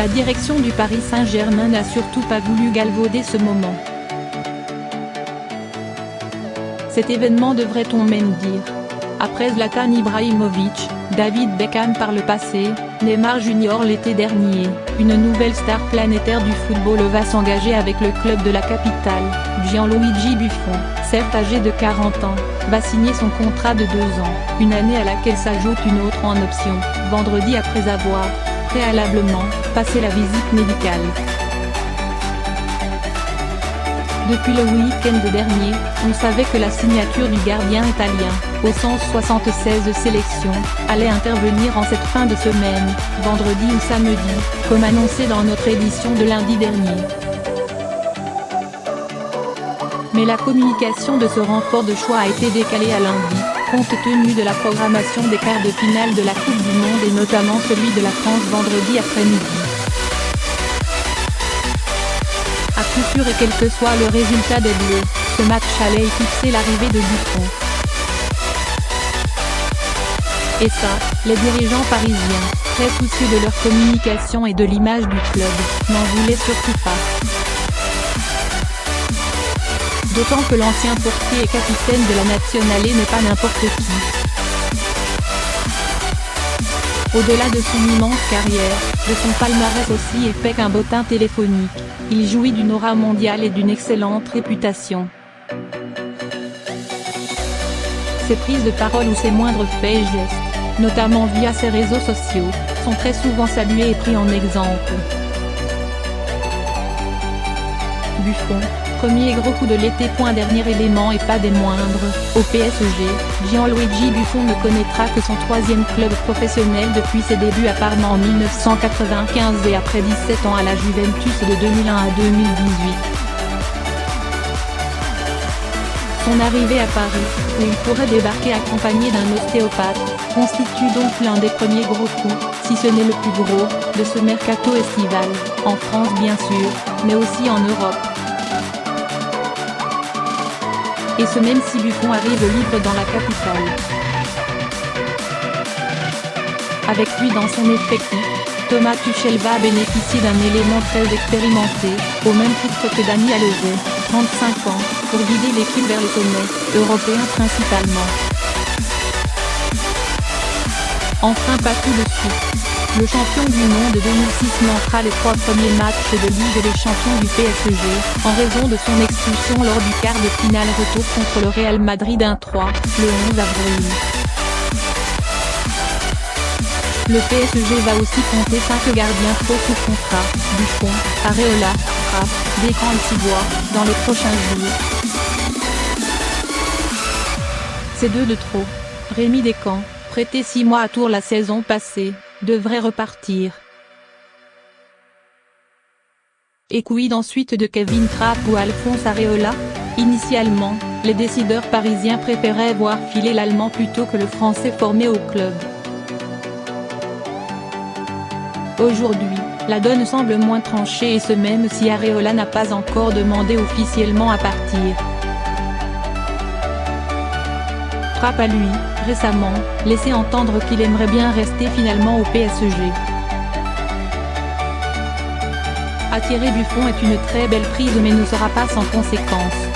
La direction du Paris Saint-Germain n'a surtout pas voulu galvauder ce moment. Cet événement devrait-on même dire. Après Zlatan Ibrahimovic, David Beckham par le passé, Neymar Junior l'été dernier, une nouvelle star planétaire du football va s'engager avec le club de la capitale. Gianluigi Buffon, certes âgé de 40 ans, va signer son contrat de 2 ans, une année à laquelle s'ajoute une autre en option, vendredi après avoir, préalablement, passé la visite médicale. Depuis le week-end dernier, on savait que la signature du gardien italien, au 176 sélections, allait intervenir en cette fin de semaine, vendredi ou samedi, comme annoncé dans notre édition de lundi dernier. Mais la communication de ce renfort de choix a été décalée à lundi, compte tenu de la programmation des quarts de finale de la Coupe du Monde et notamment celui de la France vendredi après-midi. À coup sûr et quel que soit le résultat des Bleus, ce match allait éclipser l'arrivée de Buffon. Et ça, les dirigeants parisiens, très soucieux de leur communication et de l'image du club, n'en voulaient surtout pas. D'autant que l'ancien portier et capitaine de la Nationale n'est pas n'importe qui. Au-delà de son immense carrière, de son palmarès aussi épais qu'un bottin téléphonique, il jouit d'une aura mondiale et d'une excellente réputation. Ses prises de parole ou ses moindres faits et gestes, notamment via ses réseaux sociaux, sont très souvent salués et pris en exemple. Buffon, premier gros coup de l'été. Dernier élément et pas des moindres, au PSG, Gianluigi Buffon ne connaîtra que son 3e club professionnel depuis ses débuts à Parme en 1995 et après 17 ans à la Juventus de 2001 à 2018. Son arrivée à Paris, où il pourrait débarquer accompagné d'un ostéopathe, constitue donc l'un des premiers gros coups, si ce n'est le plus gros, de ce mercato estival, en France bien sûr, mais aussi en Europe. Et ce même si Buffon arrive libre dans la capitale. Avec lui dans son effectif, Thomas Tuchel va bénéficier d'un élément très expérimenté, au même titre que Dani Alves, 35 ans, pour guider l'équipe vers le sommet, européen principalement. Enfin pas tout de suite. Le champion du monde 2006 manquera les 3 premiers matchs de Ligue des Champions du PSG, en raison de son expulsion lors du quart de finale retour contre le Real Madrid 1-3, le 11 avril. Le PSG va aussi compter 5 gardiens faux sous contrat, Buffon, Areola, Trapp, Descamps et Ciboire, dans les prochains jours. C'est 2 de trop. Rémi Descamps, prêté 6 mois à Tours la saison passée, devrait repartir. Et quid ensuite de Kevin Trapp ou Alphonse Areola? Initialement, les décideurs parisiens préféraient voir filer l'Allemand plutôt que le Français formé au club. Aujourd'hui, la donne semble moins tranchée et ce même si Areola n'a pas encore demandé officiellement à partir. Trapp a lui, récemment, laissé entendre qu'il aimerait bien rester finalement au PSG. Attirer Buffon est une très belle prise mais ne sera pas sans conséquence.